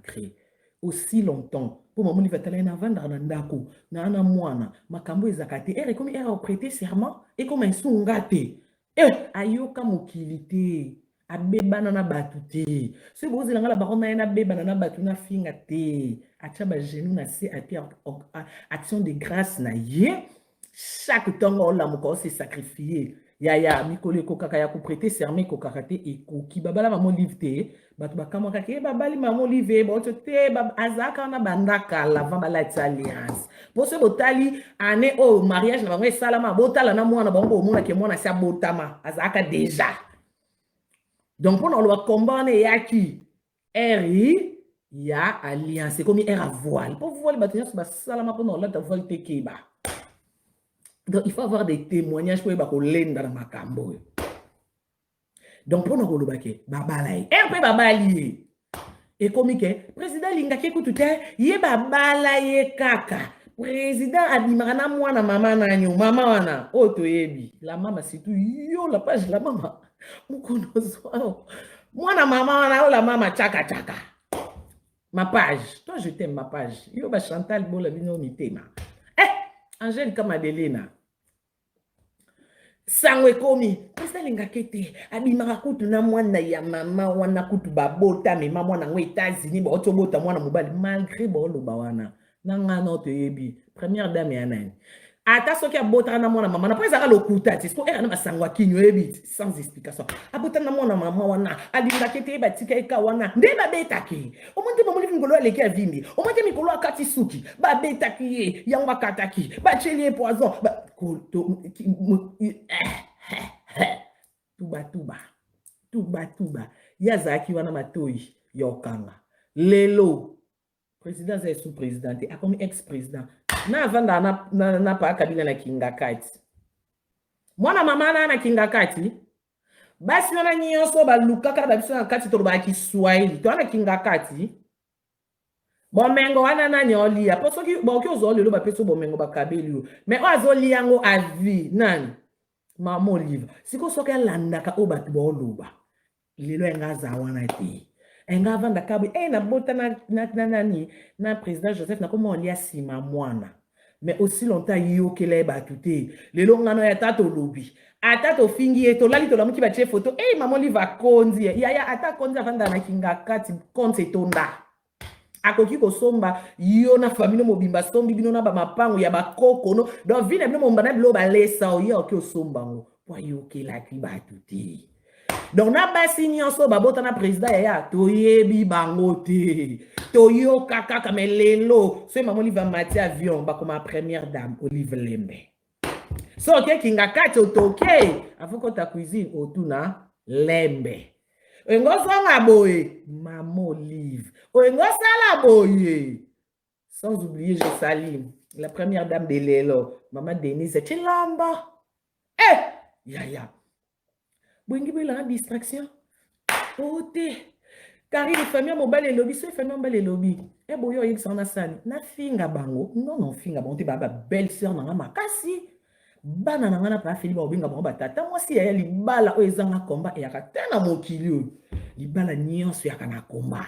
sacré. Aussi longtemps. Pour moi, il va t'aller en avant dans ndako, na ana mwana, makambo ezakate. Et comme elle a prêté serment, et comme un son gâté. Ayoka mokilité. Abebana na batute. Ce beau zélanga la barona na bebana na batuna finga te. Atia ba genou na se api action de grâce na ye. Chaque temps on la moko se sacrifier. Ya mikole ko kaka ya ko prêter serment ko kakate et ko ki babala maman livre te. Batu bakama kake babali maman livre bo te azaka na bandaka la vamba la alliance. Pour ce botali année au mariage na bango salama botala na mwana bango mona ke mwana sia botama azaka déjà. Donc, pour nous combattre, il y a qui? Il y a alliance. C'est comme il y a voile. Pour voir les bâtiments, c'est ça, pour nous, là, tu voile tekeba. Donc, il faut avoir des témoignages pour que l'en dans ma cambo. Donc, pour nous, babalaye. Peu babalaye. Et comme que président Lingaki Koutouté, il y a babalaye kaka. Président Adimarana mwana mama nanyo, mama wana. Oh, toyebi. La mama, c'est tout. Yo, la page, la mama. Moi, la maman, la maman, tchaka tchaka. Ma page. Toi, je t'aime, ma page. Yo, ba Chantal, bon, la bino, mi tema. Angèle Kamadelena. Sangwe komi. Pesa linga kete. Abimara kutu na mwana ya mama, wana kutu babota, me mama wana ngwe États-Unis, ba oto bota mwana mobali. Malgré bo lo ba wana. Nanga no te yebi. Première dame ya nani. Ata soki abota na mwana mama na pas ezaka lokuta ti ko era na masangwa kinyo ebiti sans explication abota na mwana mama wana alinga kete batika eka wana nde babetaki omonte mamu livi ngolo aleki avimbi omonte mikolo akati suki babetaki ye yango akataki bachelie poison tuba yazaki wana matoi yokanga lelo président est sous-président a comme ex-président na vanda na pa kabila na kingakati mwana mama na kingakati basi na nyonso ba lukaka ba biso na kati to ba Kiswahili to na kingakati bomengo wana na nyoli ya poso ki bo ki ozoli lo ba peso bomengo ba kabeli mais o azoli yango avi nani mama olive siko soka landaka o batu bo loba lelo engaza wana te enga vanda kabi na bota na président Joseph na comment on lia sima mwana mais aussi longtemps yo kele batute lelo ngano ya tato lobi atato fingi eto lali to lamuki ba che photo maman olive akonzi ya ata konzi vanda na kingakati konse tonda akoki kosomba yo na famille mobimba sombi bino na ba mapango ya bakoko no donc vina bino mombana bilo ba lesa o yo ki osomba ngo kwa yo kela ki batute. Donc, na basi nyonso babota na président ya toyebi bango te. Toyo kaka kame lelo. So maman Olive mati avion ba comme première dame Olive Lembe. So ok kingakati otoke afoko ta cuisine otuna Lembe. Ngo sala boye maman Olive. Ngo sala boye. Sans oublier Jessaline, la première dame de Lelo, maman Denise Chilamba. Ya. Bwengi la distraction. Ote. Car il famille mobile et lobby, c'est famille mobile et lobby. Boyo yek sana sani. Na finga bango. Non finga bango te baba belle sœur na makasi. Bana na ngana pa fili ba obinga bango batata. Moi si ya libala o ezanga combat e yakatana mokili. Libala nyonso yakana combat.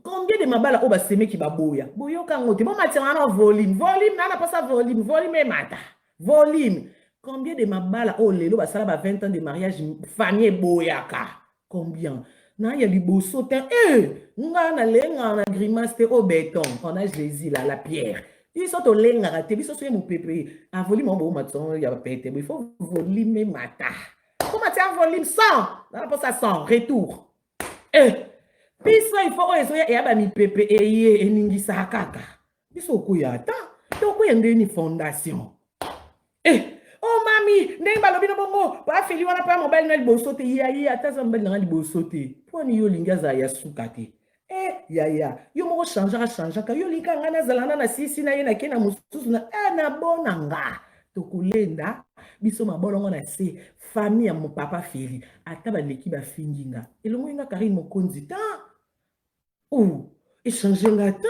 Combien de mabala o ba seme ki baboya. Boyo kango te. Bon matina na volume. Volume na pas ça volume. Volume mata. Volume. Combien de mabala oh lelo basala ba 20 ans de mariage famille boyaka combien na ya liboso te nga na lenga na grimace te au béton on a Jésus là la pierre biso to lenga te biso so mo pepe a volume bo maton ya pete il faut volume mata comment tu volume 100 na pas ça 100 retour biso il faut eso ya ba mi pepe eye eningisa kaka biso ko ya ta to ko yende ni fondation oh mami, ndenge balobi na bongo, ba feli wana pa mobile na liboso te ya taza mobile na liboso te. Poni yo lingaza ya suka te. Ya. Yo moko changeaka yo linga ngana zalana na sisi na ye na kena mususu na na bona nga. Tokulenda biso mabolongo na se famille ya mon papa feli ata ba leki ba finginga. Elongo nga Karine Mokonzi ta. Échanger nga ta.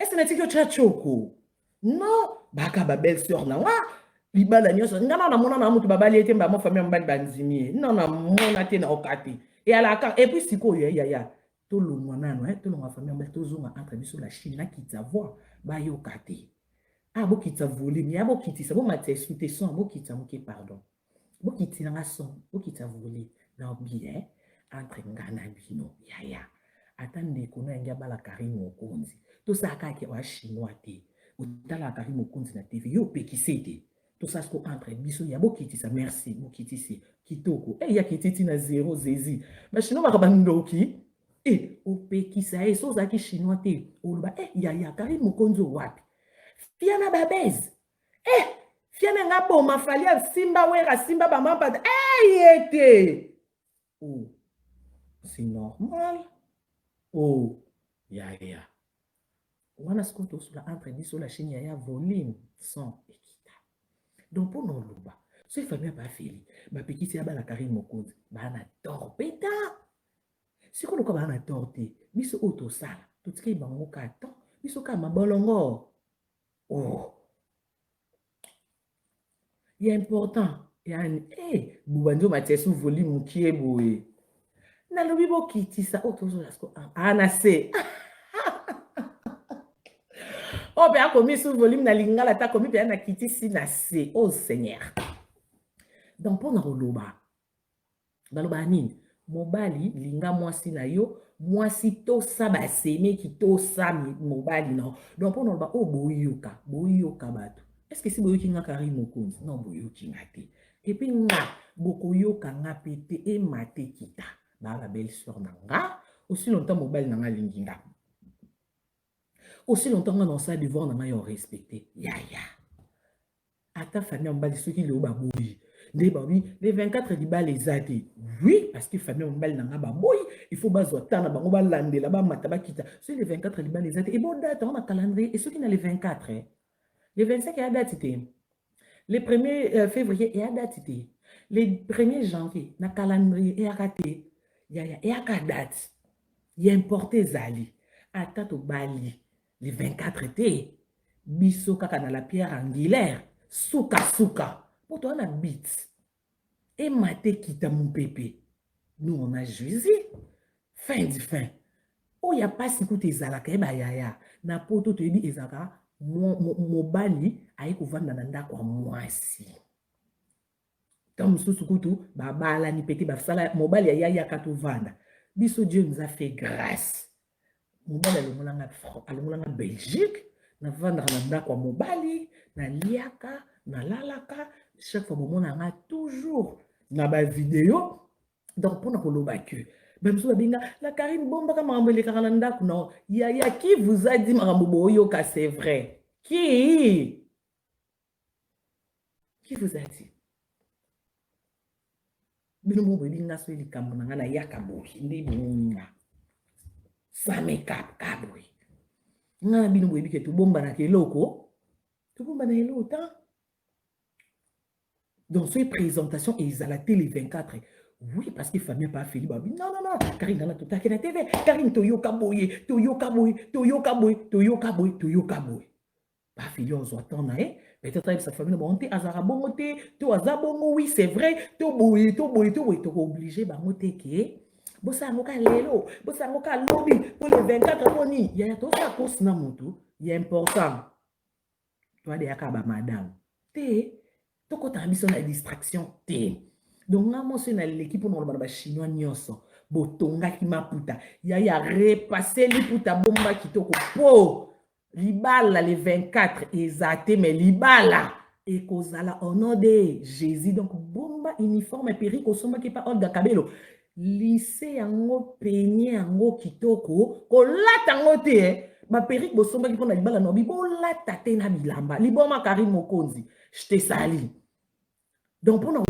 Est-ce na tiki yo chachoko? Non, baka ba belle sœur na wa. Libala nyonso ngana na mona na mutu babali ete mba mo famille mbali banzimi non na mona te na okati et alaka et puis siko ya tout le monde tout le monde famille tout zonga entre biso la Chine na kitsa voix ba yo kate ah bo kitsa volume ya bo kitisa bo maté souté son bo kitsa moké pardon bo kitsa nga son bo kitsa volume na bien entre ngana bino ya atande ko na ngia bala Karim Mokonzi to saka ke wa chinois te utala Karim Mokonzi na TV yo pekisete tout ça ce entre biso ya bo kitisa merci bo kitisi kitoko ya kititi na zéro zezi ba chinois ba bandoki opekisa soza ki chinois te oloba ya Karim Mokonzi wapi fiana babez fiana nga boma falia simba wera simba bamamba yete c'est normal ya wana skoto sula entre biso la Chine ya volume son ekita donc pour nous loba so famille ba feli ba pekisi ya bala Karim Mokonzi ba na torpeta sikoyo ko ba na torte biso auto sala tutiki bango ka temps biso ka mabolongo il est important yani bubanjo matiesu volume qui boye na lobi bo kitisa auto sala sko na se be akomi sous volume na lingala ta komi pe na kitisi na se Seigneur donc pour na roloba baloba nini mobali linga mwasi na yo mwasi to saba seme ki to sami mobali non donc pour noloba boyoka bato est-ce que si boyoki nga Karim Mokonzi non boyoki nga te et puis nga bokoyoka nga pete e mate kita ba belle sœur na nga aussi longtemps mobali na nga lingi nga aussi longtemps nga dans ça devoir na nga yo respecter ya ata famille mobali soki le ba boyi les 24 liba les athées. Oui, parce que famille mbali nanga ba boy, il faut bazo tana bango ba landela ba mataba kita. C'est les 24 liba les athées. Et bon date on a calendrier et ceux qui n'a les 24 les 25 il y a date les 1er février il y a date les 1er janvier na calendrier il y a raté. Il y a date. Il y a importé zali. Atato bali les 24 été. Biso kaka na la pierre angulaire. Souka. Pour toi, on a bite. Et maté kita mon pépé. Nous, on a juisé. Fin du fin. Oh, il n'y a pas si coûte ezalaka. Ya. Na poto te di ezaka. Mobali, aïe kouvanda nanda kwa mwasi. Comme sous koutou, bala ni pété, sala, mobali ya katou vanda. Biso Dieu nous a fait grâce. Mobali alumulanga Belgique. Na vanda nanda kwa mobali. Na liaka, na lalaka. Chaque fois, on a toujours na ba vidéo. Donc, pour nous que même si la Karim Bomba comme les Karalanda, non, il y a qui vous a dit que c'est vrai? Qui vous a dit? Ça me cap kaboué. Nga bino boyebi ke to bomba na keloko. To bomba na eloko tant. Dans ces présentations, ils allaient les 24. Oui, parce qu'il ne fallait pas faire. Non. Karine, dans la TV. Karine, Toyoka boy. Pas fili, on s'attend, peut-être que sa famille n'a pas monté. Azara bongote, to azabongo, oui, c'est vrai. To boy. To obligé, bah, moté, qui bossa ngoka lelo, bossa ngoka lobby, pour les 24 boni. Il y a tout ça, cause na moto. Il est important. Toi, de yakaba, madame. Toko tambiso na distraction te. Donc nga monso na l'équipe on ba chinois nyonso. Botonga ki maputa. Ya repasser li puta bomba kitoko po. Libala les 24 exacté mais libala et kozala au nom de Jésus donc bomba uniforme péri kosomba ki pa Olga Kabelo. Lycée yango peigné yango kitoko ko lata ngote ba péri bosomba ki pona libala no bibo lata te na bilamba. Liboma Karim Mokonzi. Je te salue. Donc, pour nous,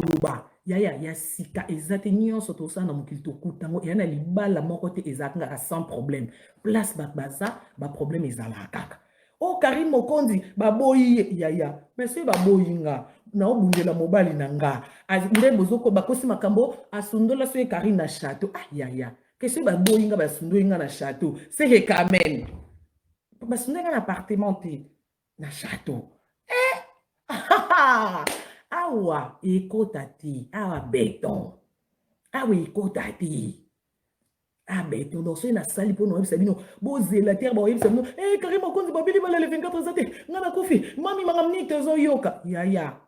il y a sika exactement sur tout ça dans mon kilto kutango il y a li bala mon côté exactement sans problème place baza ba problème ezala kaka oh Karim Mokonzi ba boyi ya monsieur ba boyinga na obungela mobali nanga nde bozoko bakosi makambo asundola so Karim na château ya que ce ba boyinga ba sundoinga na château c'est quand même ba sundoinga na appartement na château awa ekota ti awa béton awa ekota ti Ah ben ton dossier na sali pour nous sabino boze la terre ba yeb sabino eh Karim Mokonzi ba bili bala le 24 zate ngana kofi mami mangamni tezo yoka ya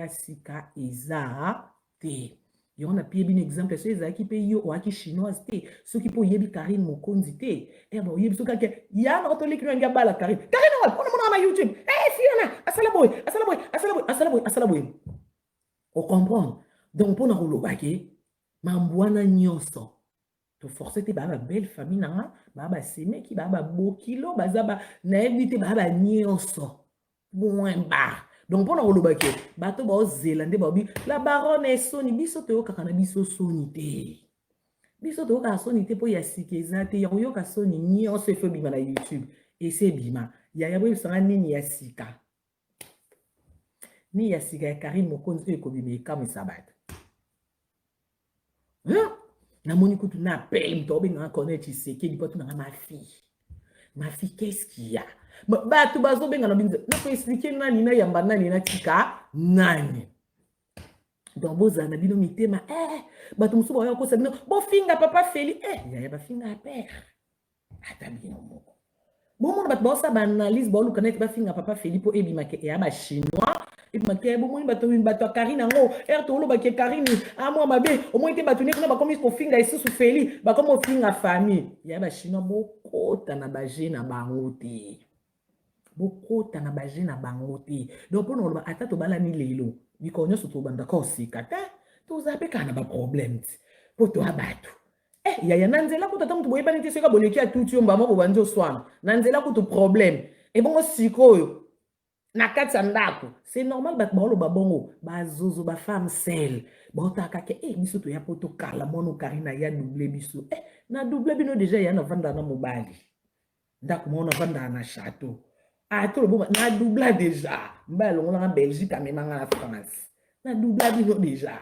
sika eza te yo na pie bin exemple so eza ki pe yo o aki chinoise te so ki po yebi Karim Mokonzi te eh ba yebi so ka ke ya na to lekino nga bala Karim na mona na YouTube eh Fiona asala boy o comprendre donc pour na koloba ke mambwana nyonso to forcer te baba belle famille nanga baba semeki baba bokilo bazaba na ebite baba nyonso point ba donc pona koloba ke bato ba ozela nde babi la baronne soni biso te okaka na biso soni te biso te okaka soni te po ya sikeza te ya oyoka soni nyonso efo bima na YouTube ese bima ya bwe sanga nini ya sika ni ya sika ya Karim Mokonzi ekobima ekamwisa bato na moni kutu na appel mtobe nga connaître Tshisekedi pas tout na ma fille qu'est-ce qu'il y a ba tu bazo benga na binza na ko expliquer nani na yamba nani na tika nani donc boza na bino mitema ba tu musuba yo ko sabino bo finga papa Feli ya ba finga père ata bino moko bon mon bat bossa ba analyse bo lu connaître ba finga papa Feli po ebi make ya ba chinois et puis bon moi bato Karine ngo to lo ba ke Karine moi mabe au moins te bato ne ba comme ko finga ici sous Feli ba comme finga famille ya ba chinois bokota na baje na bango te bokota na baje na bango te donc pour nous ata to bala ni lelo bikonyo so to banda ko sikata to zape kana ba problème po to abato ya nanzela ko tata mtu boyeba nti seka boleki atuti yo mbama bo banjo swana nanzela ko to problème et bon sikoyo na kati ya ndako c'est normal bat baolo babongo bazozo ba femme seule botaka ke biso to ya poto kala mono Karina ya double biso na double bino déjà ya na vanda na mobali ndako mona vanda na château to bo na double déjà mbalo ngona Belgique amemanga na France na double bino déjà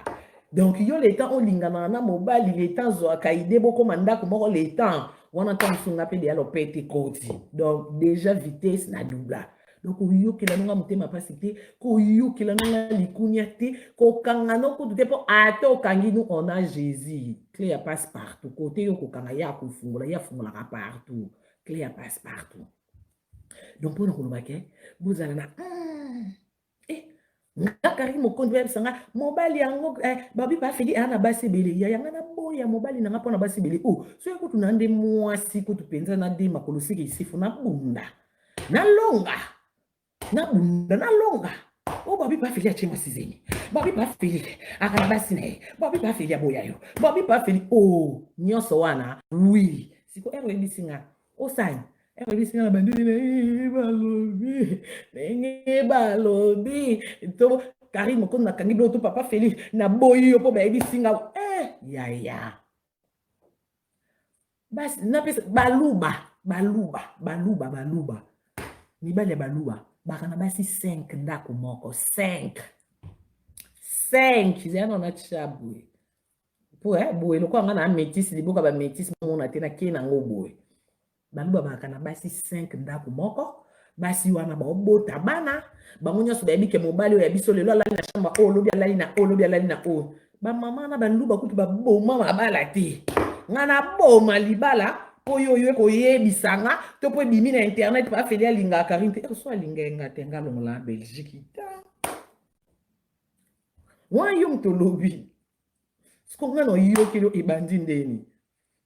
donc yo le temps olingana na mobali le temps zo akaide boko mandako moko le temps wana tansunga pe de alopete koti donc déjà vitesse na double. Donc oyokela nonga mutema pasi te ko oyokela nonga likunya te ko kangano ko te po ato kangi nous on a Jésus clé ya passe partout côté yo ko kanga ya ko fungola ya fungola ka partout clé ya passe partout donc pour nous bake bozala na nga Karim Mokonzi web sanga mobali yango babi ba Feli ana basebele ya yanga na boya mobali nanga pona basebele so ko tunande mwasi ko tupenza na de makolo siki isifu na bunda na longa babi ba Feli achema sizeni babi ba Feli akana basine babi ba Feli aboyayo babi ba Feli nyonso wana oui siko bisinga osani bisinga na bandini balobi to Karim Mokonzi na kangi do to papa Feli na boyi yo po ba bisinga ya bas na pesa baluba mibali ya baluba bakana basi 5 ndako moko 5 zana na chabwe po boye lokwa nga na métis liboka ba métis mona te na kena ngo boye baluba bakana basi 5 ndako moko basi wana ba obota bana bango nyonso bayebike mobali oyo ya biso lelo alali na chamba lobi alali na ba mama na baluba kutu baboma mabala te nga na boma libala oyo ko yebisanga to po bimi na internet pa Feli alinga Karim te so alinga ngatenga longola Belgique ta wa yom to lobi sko ngano yokelo ebandi ndeni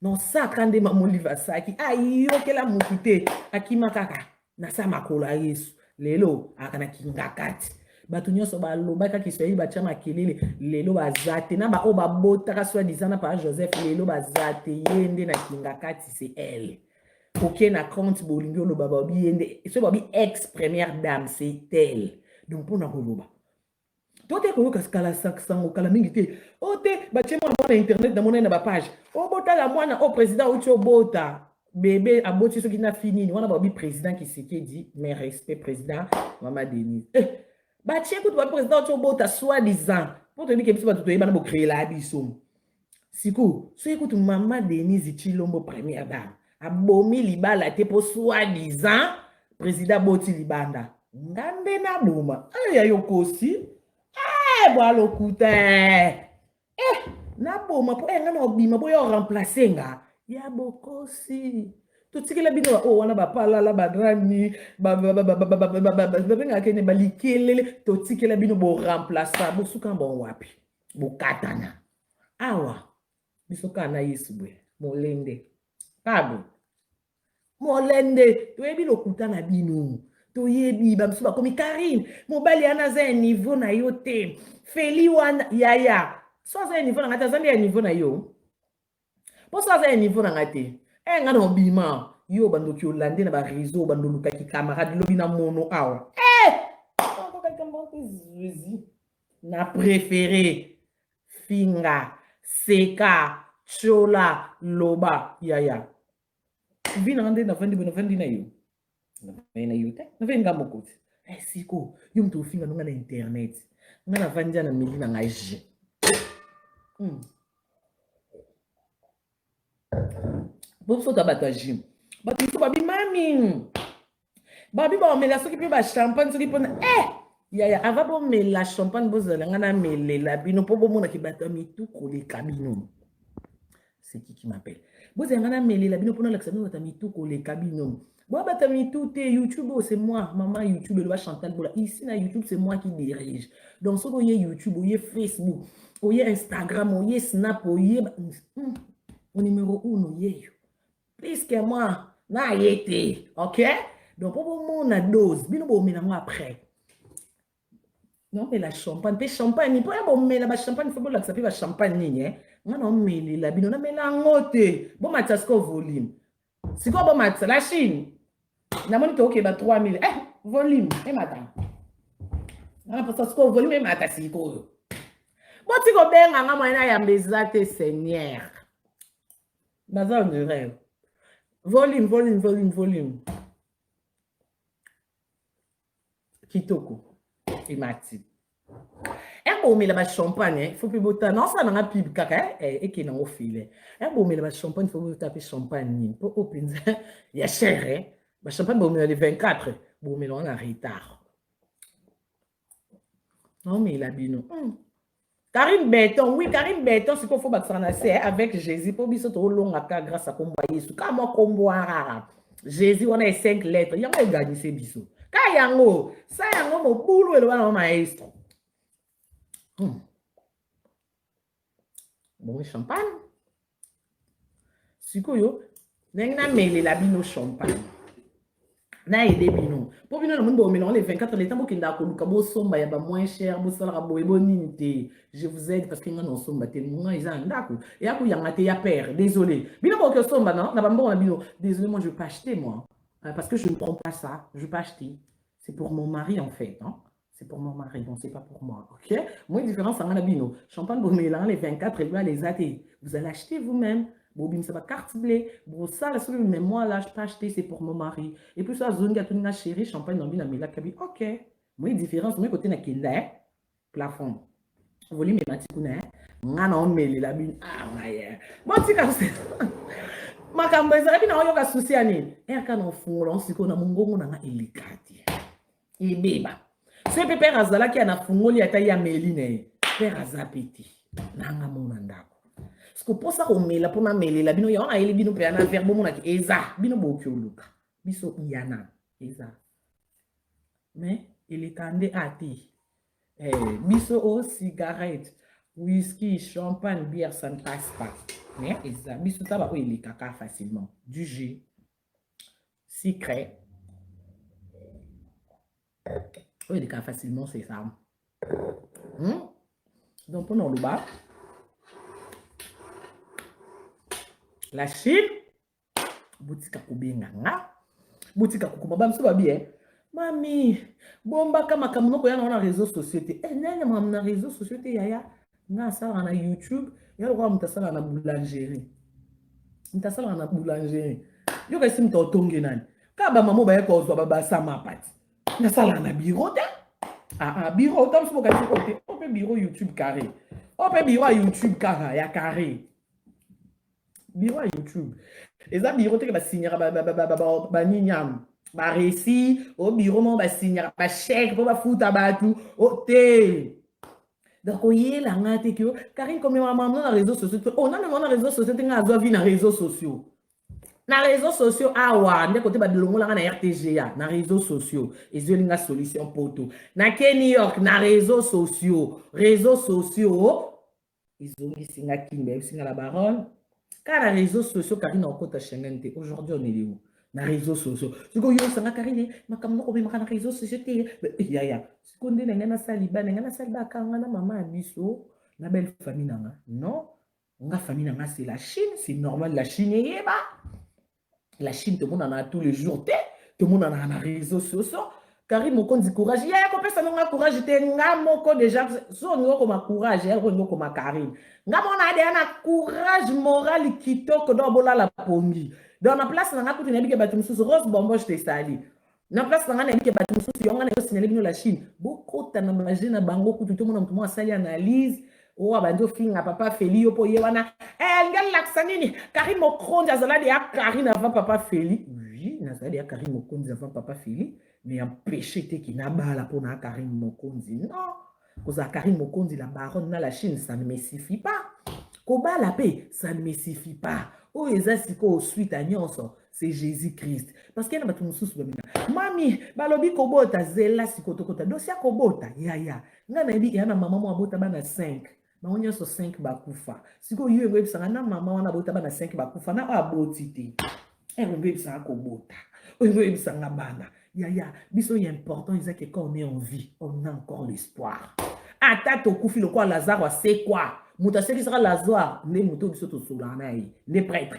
no saka nde mamoliva saki ayokela mukite akima kaka na sa makola Yesu lelo akana kingakati batu nyonso balobaka Kiswahili bachama kelele lelo bazate na ba o babotaka soi disant par Joseph lelo bazate yende na kingakati c'est elle OK na compte bolingo lo baba bi yende so babi ex première dame c'est elle donc pour na koloba tote ko kaskala saksango kala mingi te ote bachema na internet na mona na ba page bota la mwana président ucho bota bébé aboti so kina fini wana babi président Tshisekedi mais respect président Mama Denise batie kutu ba président Tchobota soi-disant pour te dire que biso ba tutoyeba na bo créer la biso siku so ekutu Mama Denise Tshilombo première dame abomi libala te po soi-disant président boti libanda ngambe na boma ya yokosi bwalokuta na boma po nga na obima boyo remplacer nga ya bokosi totikela bino o wana bapalala badrani babengakene balikelele totikela bino boremplaça bosuka bon wapi bokatana awa biso kana yesu bwe molende kabo molende toyebi lokuta na bino toyebi bamisusu bakomi Karine mobali ana aza ya niveau na yo te feli wana yaya so aza ya niveau na nga te azali ya niveau na yo po so aza ya niveau na nga te nga na obima yo bandoki olande na bareseau bandolukaki camarade lobi na mono awa na préféré finga seka chola loba yaya vina ngande na vendi na yo na yo te na venga mokoti siko yo mtu ufinga nonga na internet nga na vanja na mili na ngaji boso ta bataji bato iso babi mami babi ba omela soki pe ba champagne soki pona yaya ava bomela champagne bozala nga na melela bino po bomona ki bato mitu koleka bino c'est qui m'appelle bozala nga na melela bino pona lakisa bino bato mitu koleka bino bon bato mitu te YouTube c'est moi maman YouTube le Chantal Bola ici na YouTube c'est moi qui dirige donc soki oye YouTube oye Facebook oye Instagram oye Snap oye mon numéro 1 yeyo plus que moi na yete ok donc pour mon dose bino bo mena moi après non mais la champagne pe champagne pour bon mena ba champagne faut la saper ba champagne ni nga na meli la bino na mela ngote bon matasko volume siko bon mat la Chine na moni to okay ba 3000 volume madame na matasko volume matasiko bon tiko benga nga mwana ya mbezate seigneur baza on rêve volume kitoko imati bomela ba champagne faut plus bota non ça na pib kaka eke na ofile bomela ba champagne faut bota pe champagne pour openza ya cher ba champagne bomela le 24 bomela en retard non mais la bino Karine Béton, oui, Karine Béton, c'est qu'il faut battre avec Jésus pour biso trop long à grâce à combo Yesu. Quand moi combo rara, Jésus on a 5 lettres, il y a pas gagné ces biso. Quand yango, ça yango mo boulot et le wana maestro. Bon champagne. Siko yo, nenga mele la bino champagne. Na aidé bino. Pour bino le monde bo mélanger les 24 les temps bo kinda ko luka bo somba ya ba moins cher bo sala bo eboni te. Je vous aide parce que nga non somba te moi ils en ndako. Ya ko yanga te ya père. Désolé. Bino bo ke somba non na ba mbo na bino. Désolé moi je peux pas acheter moi. Parce que je ne prends pas ça, je peux pas acheter. C'est pour mon mari en fait, hein. C'est pour mon mari, donc c'est pas pour moi. OK? Moi différence en la bino. Champagne bo mélanger les 24 et les athées. Vous allez acheter vous-même. Bobim ça va carte bleue bon ça la seule mais moi là je peux acheter c'est pour mon mari et puis ça zone gâteau na chérie champagne dans bien la kabi OK moi différence moi côté na kenda plafond volume matikuna ngana on mele la bin ouais bon tika c'est makambo ça bina oyo ka souci ani kana fungola nsiko na mungongo na nga elikati ebeba c'est pépère azala ki ana fungoli ata ya meline père azapeti nanga mona ndako parce que pour ça on met la pour na mele la bino ya on a ele bino pe na verbe mona ki eza bino boki oluka biso yana eza mais il est tendé à ti biso au cigarette whisky champagne bière ça ne passe pas mais eza biso ça va il est caca facilement du jus sucré il est caca facilement c'est ça donc pour nous le bas la Chine, boutique à Koubinga, boutique à Koukouma, bam, ça va bien. Mami, bomba kama kamunoko ya na réseaux sociaux. Nene mwa na réseaux sociaux yaya, nga sala na YouTube, ya lo kwa mtasala na boulangerie. Mtasala na boulangerie. Yo ka sim to tonge nani. Ka ba mamo ba yako zo ba sama pati. Nga sala na bureau ta. Bureau tam so ka côté. On peut bureau YouTube carré. On peut bureau YouTube carré, ya carré. Bureau YouTube. Les amis, bureau te ba signera ba ninyam. Ba récit au bureau mon ba signera ba chèque pour ba fouta ba tout. O te. Donc, oye la ngate que Karine comme maman dans les réseaux sociaux. On a même dans les réseaux sociaux, tu as vu dans les réseaux sociaux. Dans les réseaux sociaux, awa, ndé côté ba de longo la na RTGA, dans les réseaux sociaux, et je linga solution pour tout. Na New York, dans les réseaux sociaux, ils ont dit singa kimbe, singa la baronne. Car les réseaux sociaux, Karine en côte à Schengen, aujourd'hui on est où? Dans les réseaux sociaux. Tu go yo sanga Karine, ma comme no ko na réseaux sociaux ya ya. Ce qu'on dit na saliba, na saliba kanga na maman abiso, na belle famille nanga. Non, nga famille nanga c'est la Chine, c'est normal la Chine y ba. La Chine tout le monde en a tous les jours, tout le monde en a dans les réseaux sociaux. Karine moko dit courage, ya ko pesa nga courage te nga moko déjà so ngo ko ma courage, ya ko ngo ko ma Karine. Nga mona de na courage moral kitoko do bola la pongi. Dans la place na kutu na bike batum susu Rose Bombo je te sali. Na place na na bike batum susu yonga na signaler bino la Chine. Beaucoup ta na manger na bango kutu tout le monde sali analyse. Oh abando finga papa Feli yo po ye wana. Ngal laksanini Karine Mokonzi azala de Karine avant papa Feli. Oui, nazali de Karine Mokonzi avant papa Feli. Mais empêcher te qui n'a pas la pour Karine Mokonzi. Non. Parce que Karine Mokonzi, la baronne dans la Chine, ça ne me suffit pas. Koba la paix, ça ne me suffit pas. Oh, ezasiko suite à nyonso, c'est Jésus-Christ. Parce qu'il y a un peu de mami, balobi kobota zela sikotokota. Dosia kobota, ya. Nga dit, il y a un maman mo abota bana 5. Ma onyo so 5 bakufa. Siko yu ngwe bisanga na mama wana abota bana 5 bakufa na abotite. Ngwe bisanga kobota. Ngwe bisanga bana. Ya, biso est important, c'est que quand on est en vie, on a encore l'espoir. Ata to kufi le quoi Lazare, c'est quoi? Mouta c'est qui sera Lazare, les moutons qui sont au soulanaï, les prêtres.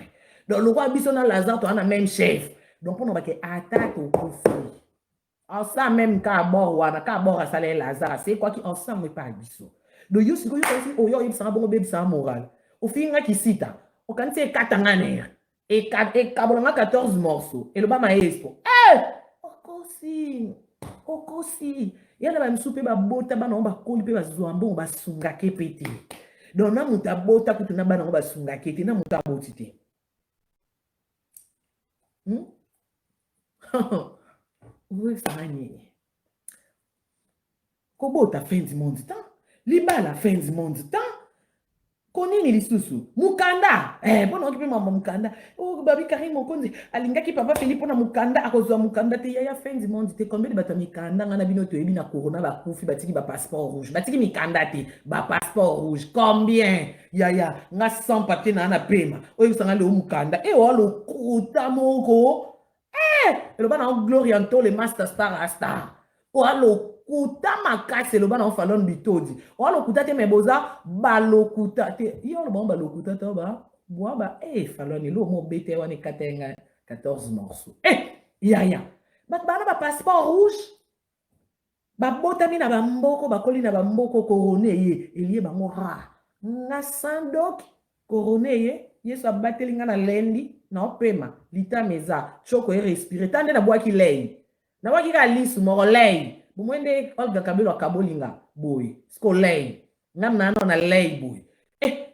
Donc le roi biso na Lazare, tu as la même chef. Donc on va que ata to kufi. En ça même ka bord wana, ka bord à salaire Lazare, c'est quoi qui ensemble pas biso. Donc yo si ko yo aussi oh yo ça bon bébé ça moral. Au fin qui cita, au quand c'est 4 ans et 14 morceaux et le bas maestro. Okosi yana ba msupe ba bota bana ba koli pe ba zwambo ba sunga ke pete donc na muta bota kutuna bana ba sunga ke te na muta botite oui ça ni ko bota fin du monde temps libala fin du monde temps konini lisusu mukanda bona okipe mama mukanda o babi Karine Mokonzi alingaki papa Philippe na mukanda akozwa mukanda te ya fin du monde te combien de bata mikanda ngana bino to ebi na corona ba kufi batiki ba passeport rouge batiki mikanda te ba passeport rouge combien ya nga sans papier na pema oyo sanga le mukanda o lo kuta moko le bana glory anto le master star o lo kuta makase lo bana falon bitodi o lokuta te meboza balokuta te yo lo bon balokuta to ba boa ba falon lo mo bete wana katenga 14 morceaux ya bat bana ba passeport rouge ba botami na ba mboko ba koli na ba mboko corone ye elie bango ra nga sandok corone ye so batelinga na lendi na opema lita meza choko respirer tande na boaki lei na boaki ka lisu moko lei Bumwende Olga Kabelo Kabolinga boy sko lei namna na lei boy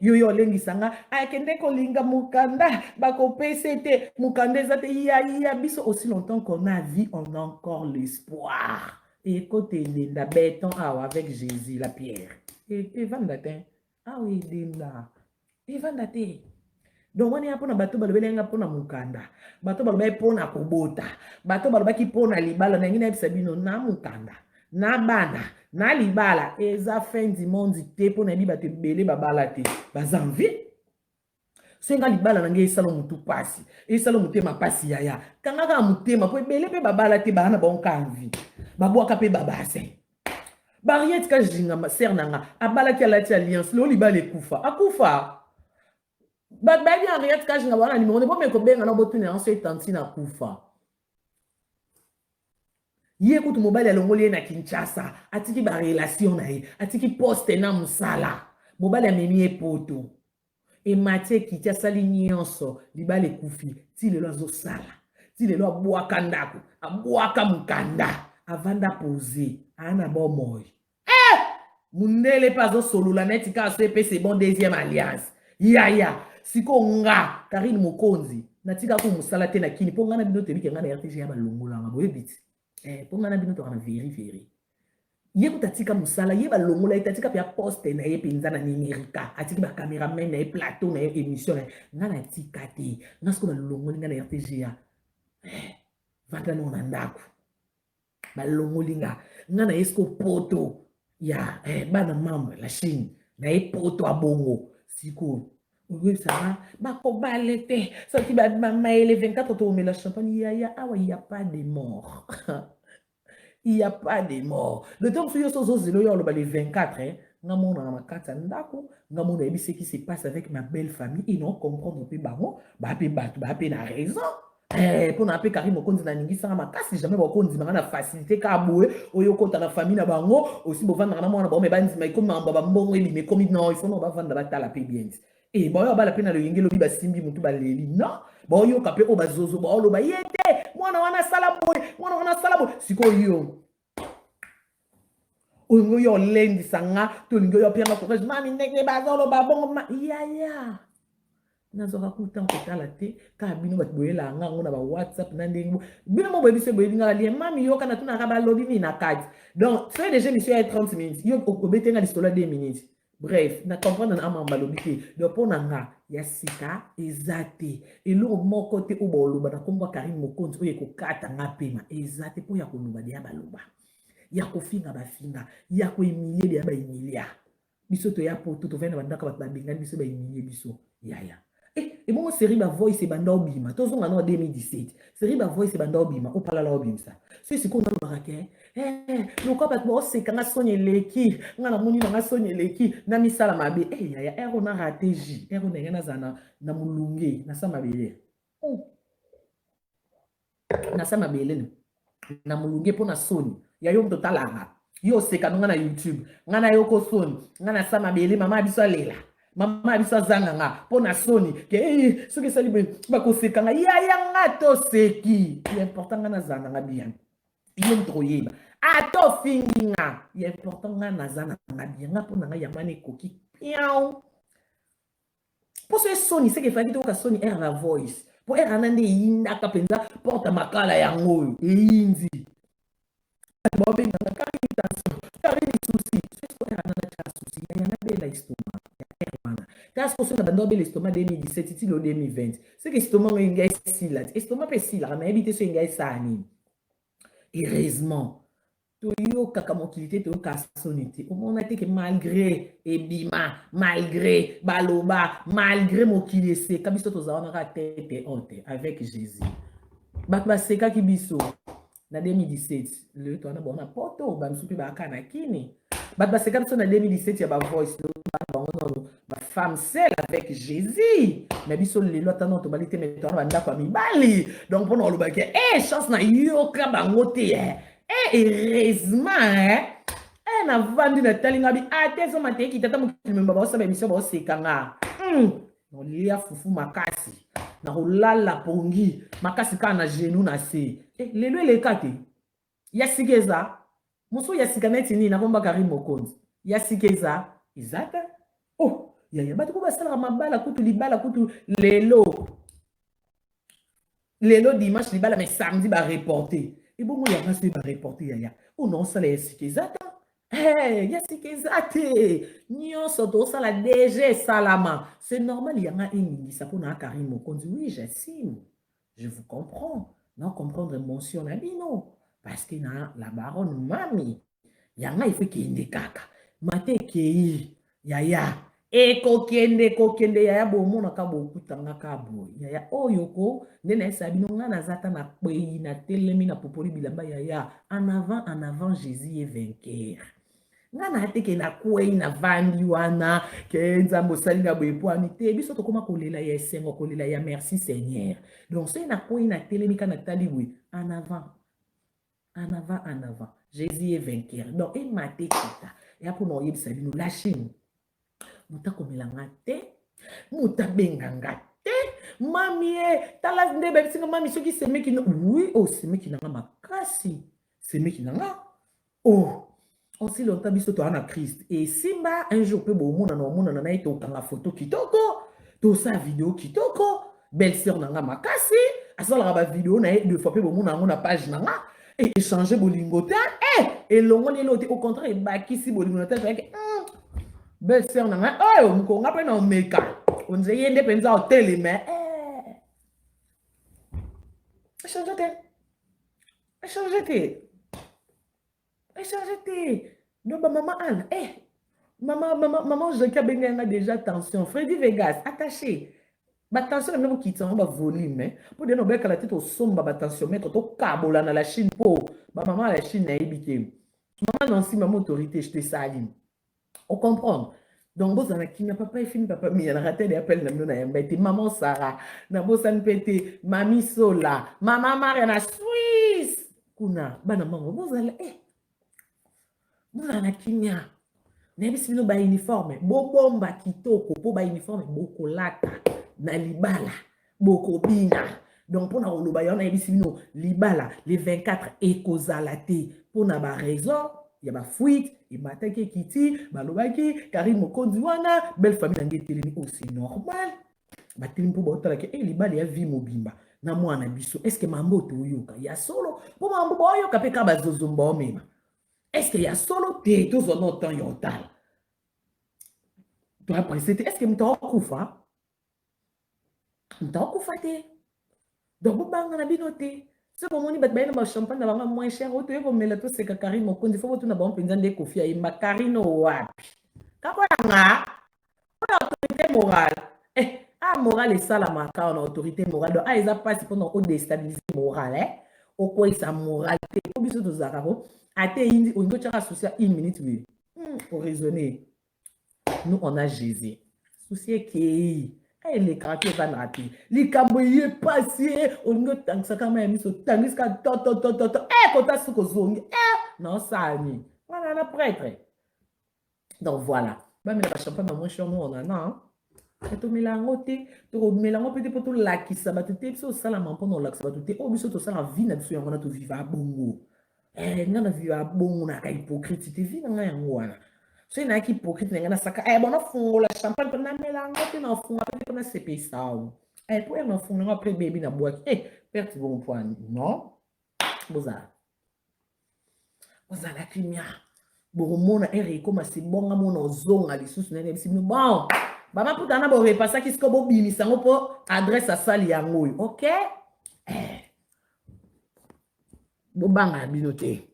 yo lengi sanga akende ko linga mukanda bako PCT mukanda zate ya biso aussi longtemps qu'on a vie on a encore l'espoir et côté linda béton avec Jésus la pierre et vandatin oui linda et vandate donc on est pour na bato balobelenga pour na mukanda bato balobe pour na kobota bato balobaki pour na libala na ngina bisabino na mukanda na bana na libala eza fin du monde te pour na bi bato belé babala te bazanvi senga libala na ngai salo mutu pasi salo mutema pasi yaya kanga ka mutema po belé pe babala te bana bonka envie babwaka pe babase Bariette ka jinga sernanga abala ki alati alliance lo libala ekufa akufa Babi Henriette quand je n'ai pas numéro, on ne peut pas me botter en ce temps na kufa. Yécoute mobile à l'ongolien na Kinshasa, atiki ba relation na ye, atiki poste na musala. Mobile a memi poto. Et Mathieu qui tia sali nyonso, libale kufi, ti le lozo sala. Ti le lo boaka ndako, aboaka mukanda, avanda poser, ana bon moy. Mundele pas au solo la net ka CP c'est bon deuxième alliance. Ya. Siko nga Karine Mokonzi natika ko musala te na kini po nga na bino te bike nga na RTG ya balongola nga boye biti po nga na bino to kana veri ye kutatika musala ye balongola itatika pia poste na ye penza na numérica atiki ba cameraman na ye plateau na ye émission na na tika te na sko balongoli nga na RTGA vanda no na ndako balongoli nga na esko poto ya bana mama la Chine na ye poto abongo siko oui ça va bakobale te soki ba maele 24 to la champagne ya awa il y a pas de mort. Il n'y a pas de mort. Le temps que je les 24, ce qui se passe avec ma belle famille, ils n'ont comprendre plus la raison. Pour n'a pas Karim Okonzi na ningi sanga makasi jamais Okonzi na facilité ka boue oyo kota na famille na bango aussi bo vendre na mwana ba me banzi mai comme baba mbongo eli mais comme non il faut non ba vendre ba tala pe bien. Et bon yo ba la pena le yengelo bi ba simbi mutu ba leli non bon yo kapé o ba zozo ba olo ba yete mwana wana sala boy siko yo oyo yo lendi sanga to lingo yo pianga courage mami ndenge bazolo ba bongo ya nazoka kuta nkotala te ka bino bat boyela ngango na ba WhatsApp na ndengo bino mo boyebi se boyebi ngala lien mami yo kana tuna ka ba lobby ni na kadi donc c'est déjà monsieur à 30 minutes yo obetenga listola 2 minutes bref na comprendre na amamba lobby te donc pona nga ya sika ezate elo moko te oboloba na komba Karim Mokonzi oye ko kata nga pema ezate po ya koloba dia baloba ya kofinga bafinga ya ko emilie dia ba emilia biso to ya poto to vena bandaka bat babingani biso ba emilie biso ya et bon série ba voice banda obima tozonga no 2017 série ba voice banda obima opala la obimsa c'est qu'on a barake no ko bat mo se kanga sonye leki ngana muni na sonye leki na misala mabe ya ero na rateji ero na ngana zana na mulunge na sama bele na sama bele na mulunge pona soni ya yo totalanga yo se kanonga na YouTube ngana yo ko soni ngana sama bele mama biso lela mama biso zanga nga pona soni ke soki sali ba ko sekanga ya nga to seki il est important ngana zanga nga bien il est trop yeba ato finga il est important ngana zanga nga bien nga pona nga ya mane koki piao pour ce soni c'est que faki to ka soni air la voice pour air anande yinda ka penza porta makala ya ngoyo yinzi ba benga ka intention ka ni souci c'est ko air anande ka souci ya na bela histoire. Parce que on a bandé l'estomac 2017 titi le 2020 c'est que l'estomac est ingay sila l'estomac peut sila mais habité sur ingay sani heureusement to yo kakamokilité to kasonité au monde a été que malgré ebima malgré baloba malgré mokilese kabiso to zawana ka tete honte avec Jésus batba seka kibiso na 2017 le to na bona poto ba msupi ba kana kini batba seka biso na 2017 ya ba voice ma femme seule avec Jésus mais biso lelo tano to balite meto na ndako mibali donc pour nous baké chance na yo ka bango te heureusement na vandi na talinga bi atezo mateki tata mokili mbaba osaba émission ba osekanga no lia fufu makasi na rolala pongi makasi kana genou na se lelo le kate ya sikeza muso ya sikaneti ni na bomba Karim Mokonzi ya sikeza izata ya batu ko basala mabala kutu libala kutu lelo dimanche libala mais samedi ba reporter et bon ya ngase ba reporter ya non ça les sikizata ya sikizate nyonso to sala DG salama c'est normal ya nga ingi ça pour na Karim Mokonzi oui j'assume je vous comprends non comprendre émotion na bino parce que na la baronne mami ya nga il faut qu'il kaka mate kei ya kokende ya bomona ka bokutanga ka boy ya oyoko ndena esabino nga na zata na kwei na telemi na popoli bilamba ya en avant Jésus est vainqueur nga na teke na kwei na vandi wana ke nzambo sali na boepwani te biso to koma kolela ya esengo kolela ya merci Seigneur donc c'est na kwei na telemi kana talibwe en avant Jésus est vainqueur donc et mate kita ya pour no yebisa bino la Chine muta komelanga te muta benganga te mami tala nde bebisinga mami soki semeki no oui semeki nanga makasi semeki nanga on si longtemps biso to ana Christ et simba un jour pe bomona na ito kanga photo kitoko to sa vidéo kitoko belle sœur nanga makasi asala ba vidéo na deux fois pe bomona na page nanga et échanger bolingo te et longo lelo te au contraire bakisi bolingo te avec belle sœur nanga oh mukonga pe na meka on dit yende penza hotel mais échanger te non ba maman Anne maman Jacques benga déjà tension Freddy Vegas attaché ba tension na mo kitsa ba volume pour de no be kala tete au somba ba tension mettre to kabola na la Chine po ba maman la Chine na ebité maman non si maman autorité je te saline on comprend donc vous avez qui n'a papa fini papa mais il a raté des appels na na mbete maman Sarah na bosan pété mami Sola maman Mariana Suisse kuna bana maman vous allez vous allez kinya na bisi no ba uniforme bo bomba kitoko po ba uniforme boko lata na libala boko bina donc pour na oloba yo na bisi no libala les 24 ekozalate pour na ba raison il y a ba fuite il m'attaque kiti balobaki Karim Mokonzi wana belle famille ngi telemi aussi normal ba telemi po ba ke libala ya vie mobimba na mwana biso est-ce que mambo to yoka ya solo po mambo boyo ka pe ka bazozomba mema est-ce qu'il y a solo te tous en autant yotal tu as précédé est-ce que m'ta kufa te donc banga na binote ce moment ni batbaye na champagne na banga moins cher auto yeko mela to seka Karim Mokonzi faut na bon penza nde kofia imba Karino wapi kako nga on autorité morale morale et ça la maka on autorité morale donc ils a pas pour nous déstabiliser morale au quoi sa moralité pour biso to zakako ate indi on doit associer une minute oui pour raisonner nous on a Jésus souci qui les quartiers van rater les camboyés passé on doit tant ça quand même so tangis ka to kota suko zongi non ça ni voilà la prêtre donc voilà ba mais la champagne moi chez nous on a non to melango te to melango peut pour to lakisa ba te so sala mampo no lakisa ba te o biso to sala vie na biso yango na to viva bongo ngana viva bongo na ka hypocrite te vie na yango wana so na ki hypocrite na saka bona fungo la champagne na melango te na fungo pe na sepe sao pour na fungo après baby na bois perte bon point non boza la kimia boromona eriko masibonga mona ozonga lisusu na bisi bon bama puta na bo repassa ki sko bo bimisa ngo po adresse asali yango OK bo banga binote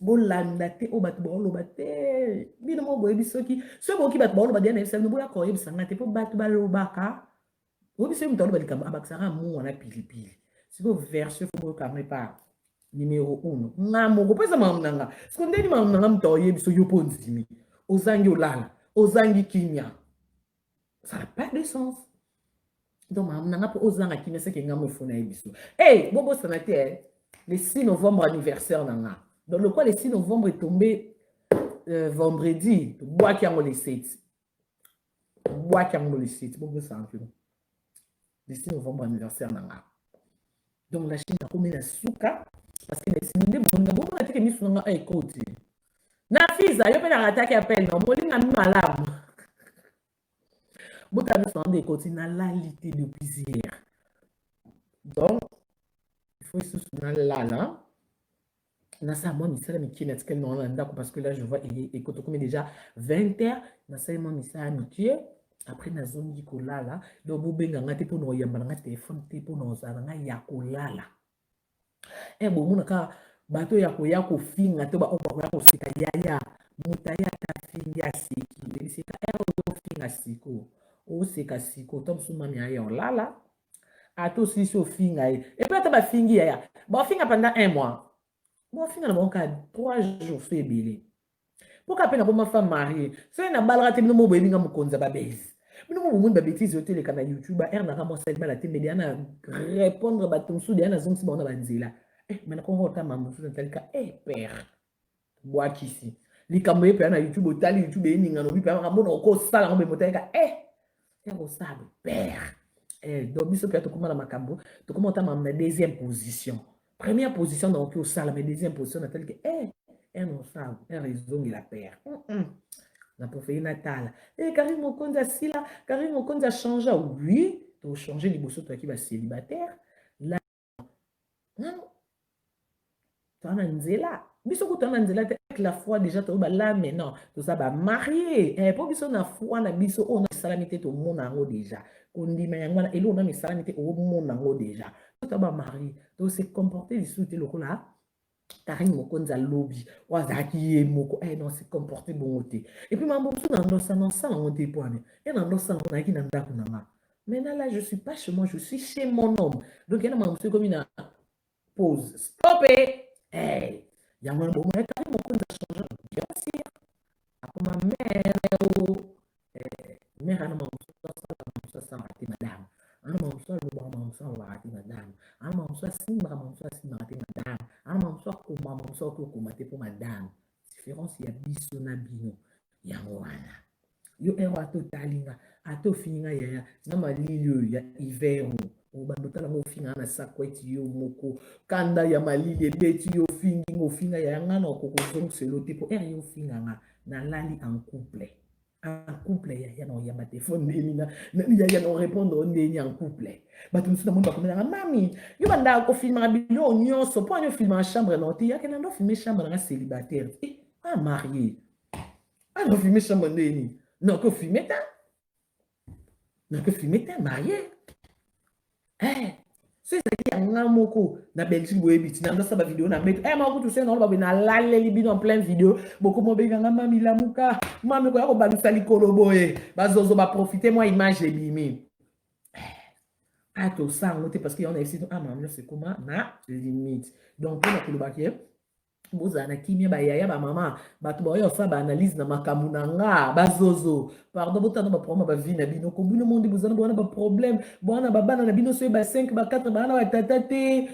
bo landa te o bat bo lo bate bino mo bo ebisoki so bo ki bat bo lo ba dena no bo ya ko ebisanga te po bat ba lo baka o biso mto lo ba likamba abaksara mu wana pilipili siko version fo bo kamé pa numéro 1 ngamo ko pesa mamnanga siko ndeni mamnanga mto yebiso yo ponzimi ozangi olala ozangi kimia ça n'a pas de sens donc mamnanga po ozanga kimia c'est que ngamo fona yebiso bobo sanate le 6 novembre anniversaire nanga dans le quoi le 6 novembre est tombé vendredi bois qui a le 7 bobo santé le 6 novembre anniversaire nanga donc la Chine a commis la souka parce que les similés bon on a dit que mi sunanga côté na fiza yo pe na attaque appel non molinga mi malamu bota nous sont des côté na lalité depuis hier donc il faut se souvenir là na ça moi misala mikini atikali non là parce que là je vois et quand on déjà 20h na ça moi misala mitié après na zone di kolala do bo benga ngate po no yamba nga téléphone te po no zala nga ya kolala bo muna ka bato ya ko finga to ba oba ko sika yaya mutaya ta finga siki le sika o finga siko o sika siko to msuma mi ya olala ato si so finga et peut-être ba fingi ya ba finga pendant 1 mois bon finga na bon ka 3 jours fait belé pourquoi peine pour ma femme mariée c'est na balra te no mo boyinga mukonza ba base mino mo mun ba bêtise yo tele kana YouTube na ka mo selma la tembe diana répondre ba tumsu diana zomsi ba na banzela mais quand on t'a mambo sur tel cas père bois ici li kambe pe na YouTube otali YouTube eninga no bi pa ngamo ko sala ngombe moteka ko sabe père donc biso pe to kuma na makambo to kuma ta mamna deuxième position première position donc au sala mais deuxième position na tel que non sabe raison il la père la prophétie natale Karim Mokonzi asila Karim Mokonzi a changé oui to changer liboso to qui va célibataire là tu as nzela biso ko tu as nzela avec la foi déjà tu là maintenant tout ça ba marié pour biso na foi na biso on a salamité to mona ngo déjà kondima yango na elo na misalamité o mona ngo déjà tu ba marié donc se comporter du te lokola Karine Mokonza lobby wazaki ye moko non se comporter bon te et puis mambo tout dans ça non ça on déploie et dans ça on a qui dans ndako nanga maintenant là je suis pas chez moi je suis chez mon homme donc il y a mambo comme une pause stop hey yango bon mais Karine Mokonza changer bien sûr après ma mère mère ana mambo ça raté madame ana mambo ça le bon mambo ça raté madame ana mambo ça simba mambo ça simba raté madame ana mambo ça ko mambo ça ko maté pour madame différence ya biso na bino yango wana yo ero atotalinga atofininga yaya na malili ya hiver o bandotala ngo finga na sakweti yo moko kanda ya malili ebeti yo fingi ngo finga ya ngana okoko selo tipo yo finga na lali en couple ya no ya téléphone ndeni na ya no répondre ndeni en couple bato musu na monde bakomela mami yo banda ko filma bino nyonso po yo filma chambre na te ya kena ndo filmer chambre na célibataire marié no filmer chambre ndeni non que filmer ta marié c'est ça qui a moko na Belgique boyebi tina ndo saba vidéo na meko mako tu sais non ba na laleli bino en plein vidéo boko mo benganga mami lamuka mami ko ya ko balusa likolo boye bazozo ba profiter moi image ebimi to sango te parce qu'il y en a ici mami c'est comment na limite donc pour la kolobakie bozana kimia ba yaya ba mama bato boyo fa ba analyse na makamu na nga bazozo pardon botana ba problème ba vie na bino ko bino monde bozana bona ba problème bona ba bana na bino so ba 5 ba 4 bana ba tata te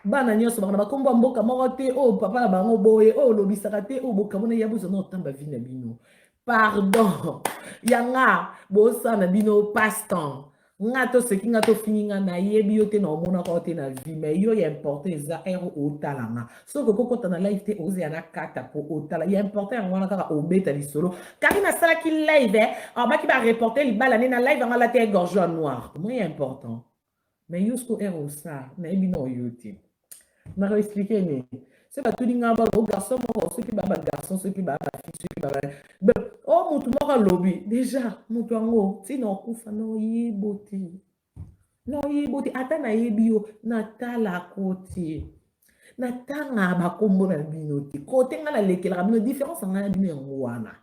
bana nyoso bana ba kombo mboka moko te papa na bango boye lobisaka te boka mona ya bozana otamba vie na bino pardon yanga bosana bino passe-temps ngato seki ngato fininga na yebi yo te na omona ko te na vie mais yo ya important eza ero otalanga so ko kota na live te oze ana kata po otala ya important ngwana kaka obeta lisolo kari na sala ki live baki ba reporter libala ne na live ngala te gorge noir moi important mais yo sto ero ça na ebi no yo te na expliquer ni c'est pas tout dinga ba o garçon mo so ki ba garçon so ki ba fille so ki ba mutu moko lobi déjà mutu yango tina okufa no yeboti ata na yebi yo natala koti natanga bakombo na bino te kote nga na lekelaka bino différence nga na bino yango wana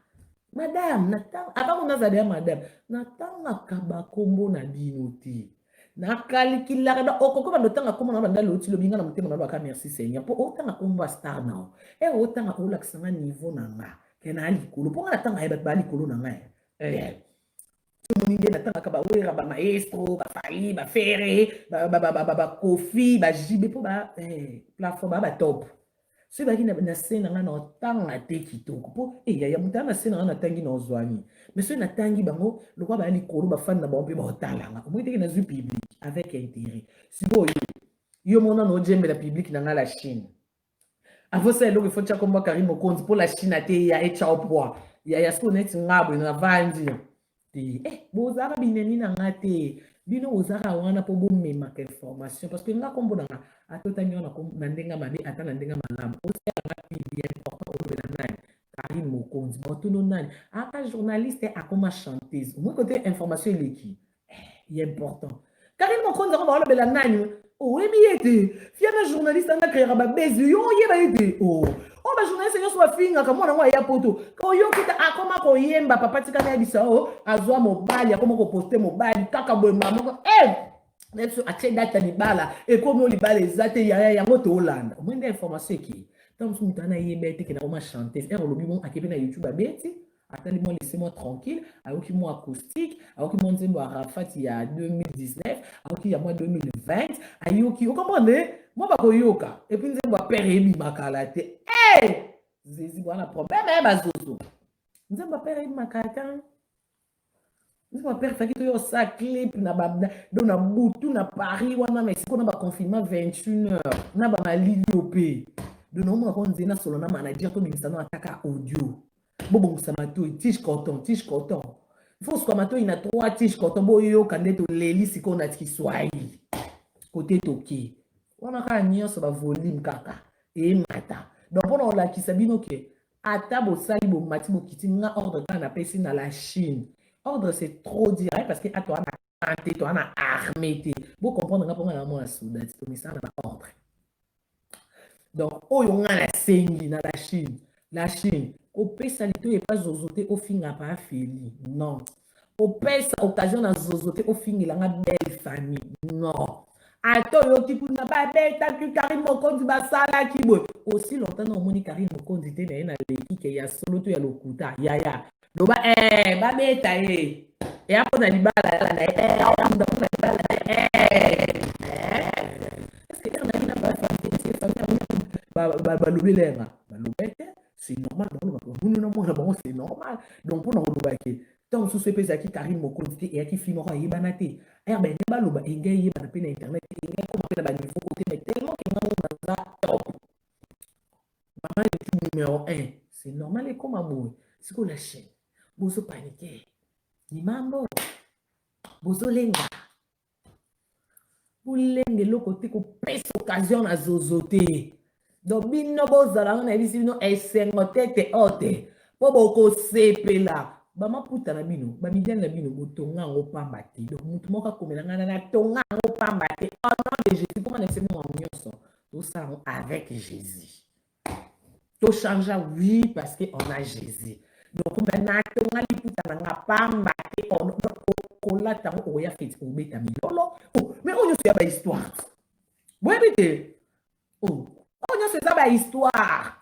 madame natanga aka mona zali ya madame natangaka bakombo na bino te nakalikilaka na okoko bandotanga kombo na banda loti lobi nga na motema na baka merci seigneur mpo otanga kombo ya star nao otanga olakisanga niveau na nga kena likolo mpo nga natanga ye bato balikolo na ngai somoninge natangaka bawera bamaestro bafali bafere bakofi bajibe mpo plateforme batop soki baki na se na ngai na otanga te kitoko mpo yaya moto na se na ngai natangi na ozwani mais soki natangi bango lokwa baya likolo bafani na bango mpe baotalanga omoi teke nazwi public avec intérêt sikoyo yo mona na ojembela public na ngai la Chine avant ça eloko ifo tia komba Karine Mokonzi mpo la Chine ate ya echa opwa ya siko neti ngabwe na vandi te bozaka bineni na nga te bino ozaka wana mpo bomemaka information parce que nga kombo nanga atotangi wana na ndenga mabe ata na ndenga malamu osalanga pili important olobela nani Karine Mokonzi botuno nani aka journaliste akoma chanteuse omoi kote information eleki important Karine Mokonzi ako baolobela nani oyebi ete fiana journaliste anga créera babezi yo oyeba ete bajournaliste nyonso bafingaka mwana ngo aya poto oyoki te akoma koyemba papa tikana yebisa azwa mobali akoma koposte mobali kaka boye mama neso atie data libala ekomi o libala eza te yaya yango toolanda omoi nde information eki ntango mosu moto ana yeba ete kena koma chanteuse olobi mo akebi na YouTube abeti atali moi laissez-moi tranquille ayoki mo acoustique ayoki mo nzembo ya Rafat ya 2019 ayoki ya moi 2020 ayoki okomprendre mo bakoyoka epuis nzembo ya pere ebimaka la te zezi bwana problème bazozo nzembo ya pere ebimaka te nzembo ya pere faki toyo sa clip na do na butu na Paris wana mais siko na baconfinement 21 heures na bamalili ope do na omona ko nzena solo na manager to ministre no ataka audio bobo samato tige coton il faut soit mato ina 3 tige coton boyo kande to leli siko na Kiswahili côté toki wana ka nyonso ba volume kaka et mata. Donc, on a qui sabino que ata bo sali bo mati bo kiti nga ordre quand on appelle ça dans la Chine. Ordre c'est trop direct parce que à toi on a toi on a armé. Vous comprendre nga pour nga moi souda, mais ça na ordre. Donc, oyo nga la sengi na la Chine. La Chine, au pesa lito et pas zozoté au finga pas feli. Non. Au pesa occasion na zozoté au fingi la nga belle famille. Non. Ato yo tipu na ba beta tu Karim Mokondi basala kibo. Aussi longtemps na omoni Karim Mokondi te na na leki ke ya solo to ya lokuta. Ya ya. Do ba ba beta e. E hapo na libala la na ndo na libala est-ce que on a dit na ba famille c'est normal c'est normal donc pour nous tant sous ce pays qui Karim Mokondi et qui film aura yebanate er ben ba loba engay yebana pe na internet engay comme na ba niveau côté mais tellement que na top maman le numéro 1 c'est normal et comme amour c'est quoi la chaîne bozo paniquer ni mambo bozo lenga bulenge le côté ko pèse occasion na zozoté. Donc, bino bozala na bisi bino esengo tete ote. Po boko sepela. Ba maputa na bino, ba midian na bino botonga ngo pamba te. Donc, mutu moka komela ngana na tonga ngo pamba te. Au nom de Jésus, comment on essaie mon nyonso? Tout ça avec Jésus. To changea oui parce que on a Jésus. Donc, maintenant tonga liputa na pamba te on kola tango oya fait o beta milolo. Oh, mais on y a ba histoire. Ouais bete. Oh. On a fait ça par histoire.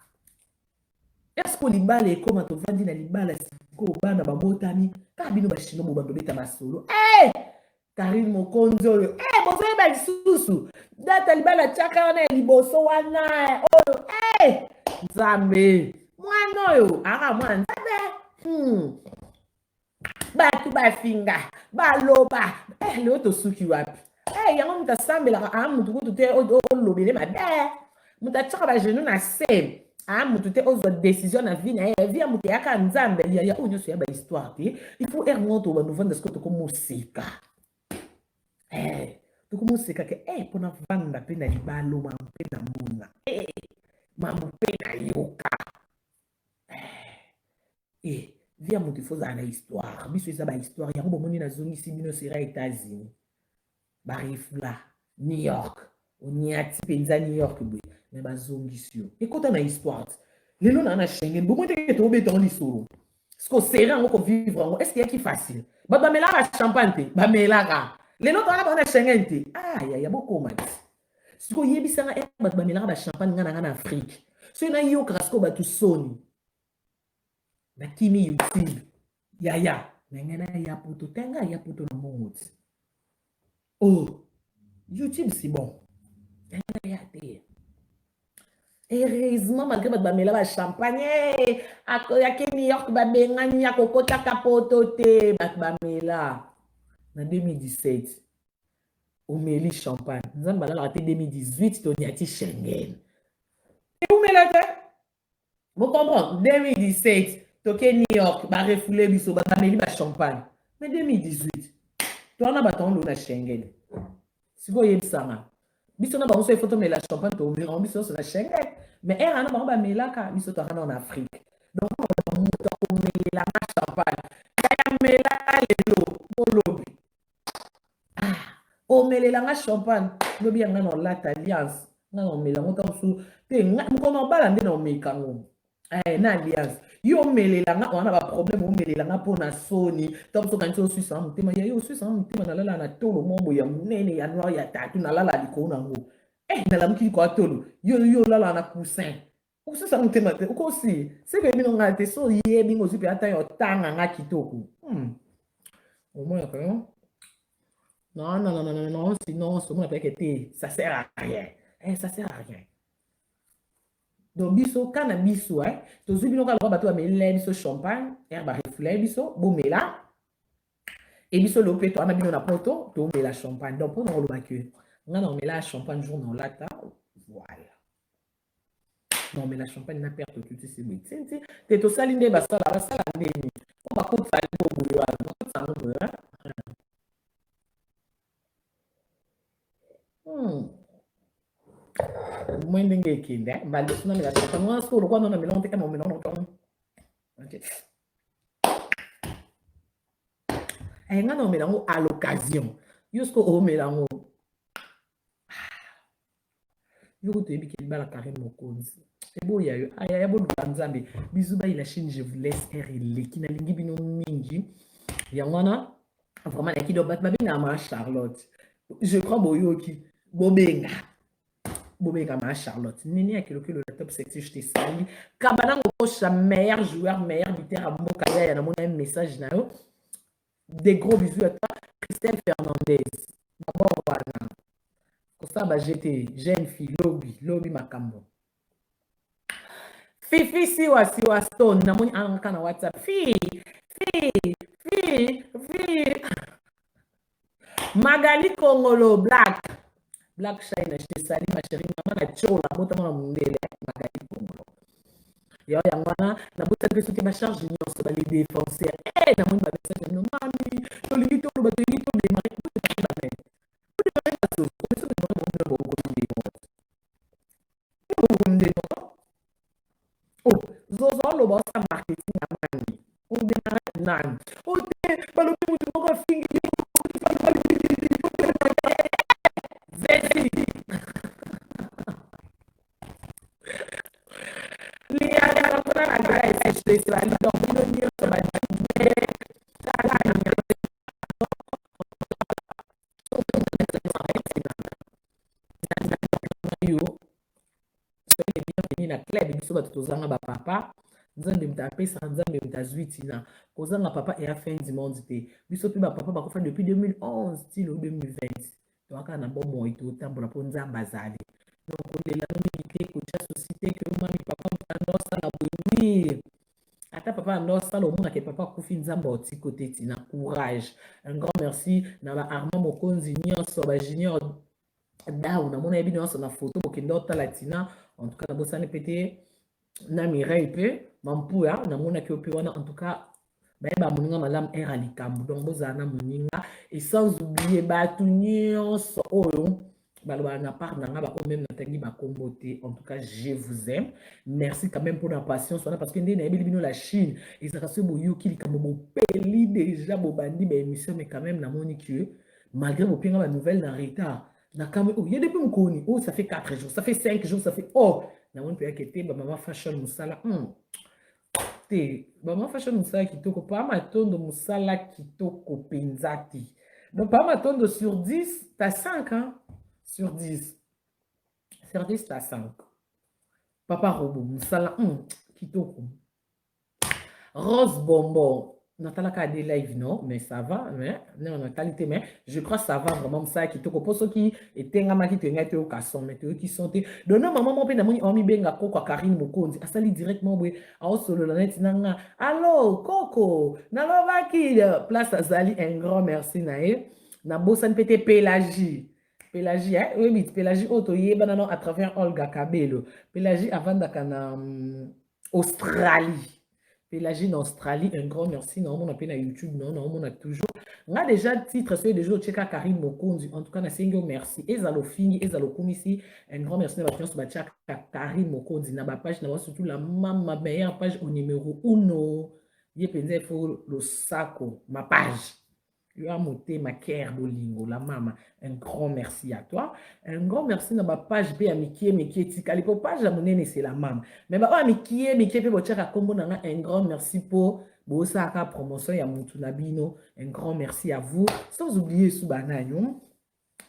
Est-ce que libala est comme tu vas dire na libala siko bana ba botami ka bino ba shino bo bando beta masolo. Eh! Karim Mokondi oyo. Eh, bozo ba lisusu. Data libala chaka wana liboso wana. Oyo, eh! Nzambe. Mwana oyo, ara mwana nzambe. Batu ba finga, ba loba. Eh, leo to suki wapi. Eh, yango mutasambela amutu kutu te o lobele mabe. Mutachaka ba genou na se mutu te ozo décision na vie na vie ya mutu yaka nzambe ya onyo so ya ba histoire te il faut remonter ba nouveau de ce que to ko musika to ko musika ke pona vanda pe na libalo ma pe na muna ma pe na yoka via mutu faut za na histoire biso eza ba histoire ya bo moni na zongi si bino sera États-Unis ba rifla New York onyati penza New York boy mais bazongisio écoute na histoire lelo na Schengen bon te to beton lisoro ce que sera on vivre est-ce qu'il y a qui facile ba mela ba champagne te ba mela ka lelo to na Schengen te ya boko mat ce que yebisa nga ba mela ba champagne ngana na Afrique so na yo krasko ba tu soni na kimi YouTube ya ngena ya poto tenga ya poto na mongot oh YouTube c'est bon tenga ya te. Heureusement, malgré que je la champagne, à New York, je suis kokota kapotote, en 2017, on meli champagne. Nous avons en 2018, on y a Schengen. Et vous me vous comprenez? 2017, toke New York, ba refoulé biso, ba meli ba champagne. Mais 2018, toi on a bâton le Schengen. Si vous voyez ça, biso na bango so photo mais la champagne to miron biso so na Schengen mais era na bango ba melaka biso to en Afrique donc on mela na champagne ya mela lelo bolobi o melela nga champagne lobi yanga na lata alliance nga no mela mo tansu te nga mo no bala nde na mekango na alliance yo melela nga wana ba problème o melela nga pona soni donc to kanti o suisa mutema ya yo suisa mutema na lala na tolo mombo ya munene ya noir ya tatu na lala liko na ngo na la mukili ko tolo yo lala na coussin o suisa mutema te ko si c'est que bino nga te so ye bingo zupi ata yo tanga nga kitoko au moins quand non sinon ce qu'on appelle que ça sert à rien ça sert à rien. Donc biso kana biso to zubi no ka lo bato amela biso champagne ba reflet biso bo mela et biso lo peto ana bino na poto to mela champagne donc pour no lo bakue nga na mela champagne jour na lata voilà non mais la champagne na perte tout c'est bon te to salinde ba sala nini on ba ko sali bo boyo ba ko sala bo moins ndenge kinde mbali suna mela tata moi solo kwa nona mela on te kama mela on OK nga na mela ngo à l'occasion jusqu'au o mela ngo yo to yebi ke bala Karim Mokonzi ebo ya yo aya bo nzambe bizu ba ila chine je vous laisse RL qui na lingi bino mingi ya ngwana vraiment la qui do bat babinga ma Charlotte je crois boyoki bobenga ma Charlotte nini akilo le top sexy je te salue kabana ngosha meilleur joueur meilleur buteur à mboka ya na mona message na yo des gros bisous à toi Christelle Fernandez d'abord wana ça ba j'étais jeune fille lobby makambo Fifi siwa stone na moni anka na WhatsApp fi Magali Kongolo Black Shine je te salue ma chérie maman na chola bota mona mundele Magali Kongolo yo yangwana na bota peso te ba charge nyonso ba les défenseurs na moni ba message no mami to limite to ba to limite to démarrer tout de suite ba même tout de suite ça se comme ça de bon oh zozo lo ba sa marketing na mani o démarrer nan o te ba lo mu to ko fingi Zesi Lia ya kuna na guys c'est la lido bino nyo so ba na club biso bato tozanga bapapa nzambe mtapesa nzambe mtazwitina kozanga papa et à fin du monde te biso pe bapapa bakofa depuis 2011 style 2020 toaka na bon moi to tambola po nzamba azali donc olela mingi te kotia société ke omami papa mtandosa na boni ata papa andosala omona ke papa akufi nzamba oti kote tina courage un grand merci na ba Armand Mokonzi nyonso ba junior daou na mona yebi nyonso na photo bokende otala tina en tout cas na bosani pete na Mireille pe mampuya na mona ke ope wana en tout cas ba moninga malamu era likambo donc bozala na moninga et sans oublier bato nyonso oyo baloba na part na nga ba o même natangi ba kombo te en tout cas je vous aime merci quand même pour la patience wana parce que ndé na yebi bino la Chine ezaka so boyoki likambo bopeli déjà bobandi ba émission mais quand même na moni que malgré bopenga ba nouvelle na retard na kamwe oh, il y a depuis mkoni oh ça fait 4 jours ça fait 5 jours ça fait oh na moni pe yakete ba mama fashion musala te ba mama fashion musala kitoko pa matondo musala kitoko penzati donc pa matondo sur 10 t'as 5 hein sur 10 t'as 5 papa robo musala kitoko rose bonbon natalaka des live non mais ça va mais non en qualité mais je crois ça va vraiment ça qui toko poso qui etengama ki tenga te okason mais te qui sont donc maman mon pe na moni omi benga koko Karine Mokonzi asali directement boy a solo la net nanga allo koko na lovaki place azali un grand merci nae na bosan pete Pélagie hein oui Pélagie auto yeba non à travers Olga Kabelo Pélagie avant d'akana Australie Pélagie en Australie, un grand merci. Non, on a na YouTube, non, on a toujours. On a déjà titre sur des jours tcheka Karim Mokonzi. En tout cas, on a single merci. Ezalo fini, ezalo komisi. Un grand merci de votre chance Karim Mokonzi. Na ba page, na surtout la ma meilleure page au numéro 1. Yé faut le saco, ma page. Tu as monté ma cœur bolingo, la maman. Un grand merci à toi. Un grand merci dans ma page B à Mikie, tika. Les page à mon c'est la maman. Mais bah, Mikie, pe bochaka kombo nanga. Un grand merci pour Bosaka promotion ya Mutunabino. Un grand merci à vous. Sans oublier Subanayon.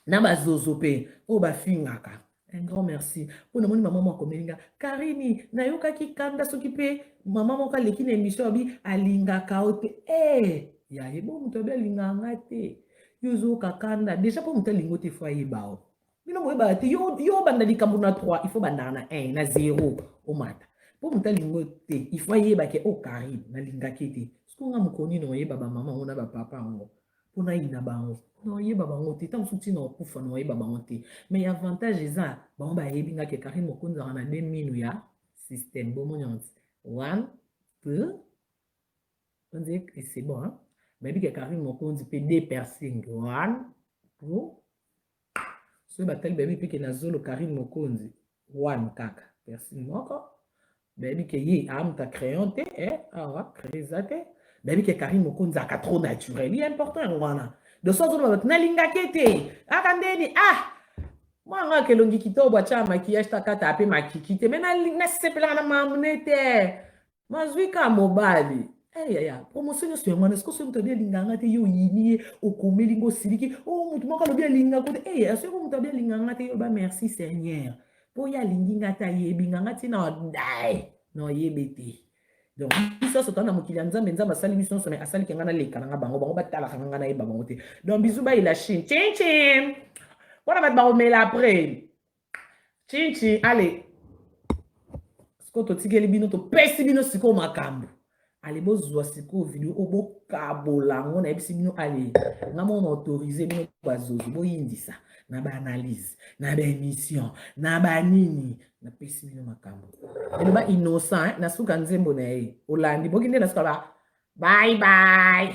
Naba Zozope. Oh, ba fingaka. Un grand merci. Pour nous, maman, moi, comme Karimi, Nayoka ki kanda s'occuper. Maman, moi, leki na émission bi alinga kaote. Eh! Ya yebo muto be linganga te yozo kakanda déjà pour muto lingo te foyer bao bino mo ba te yo banda likambo na 3 il faut banda na 1 na 0 o mata pour muto lingo te il faut yeba ke o Karim na linga kete siko nga mukoni no yeba ba mama ona ba papa ngo pona ina bango no yeba bango te tam suti no kufa no yeba bango te mais avantage eza ba ba yebi nga ke Karim mokonza na 2000 ya système bon mon 1 2 on dit que c'est bon hein. Mais bien que Karim Mokonzi peut des piercings. One, two. Ce bataille baby peut que nazolo Karim Mokonzi. one kaka personne moko bayebi ke ye amuta crayon te awa créza te bayebi ke Karim Mokonzi aka trop naturel ye important yango wana de sorte ozoloba bato nalingaki te aka ndeni mwanga kelongi kitoko bwatia maquillage takata ape makiki te me nasepelaka na mamune te mazwi ka mobali eyaya promotion nyonso yango wana sikoso moto abi alinganga te ye oyini ye okomeli ngo osiliki motu moko alobi alingako te eya soki moto abi alinganga te yoba merci seigneur mpo ye alingi nga te ayebi nganga ntina odai na oyebe te donc biso nyonso twana mokili ya nzambe nzambe asali biso nyonso me asaliki nga naleka nanga bango batalaka nga nayeba bango te donc bizu bayila chine chinchin mpona bato bakomela apres chinchin ale sikoyo totikeli bino topesi bino sikoyo makambo ale bozwa sikoyo video oyo bokabola yango nayebisi bino ale nga mona autorize bino bazozi boyindisa na baanalyse na baémission na banini napesi bino makambo eloba innocent na suka nzembo na ye olandi bokinde na suka ba bye bye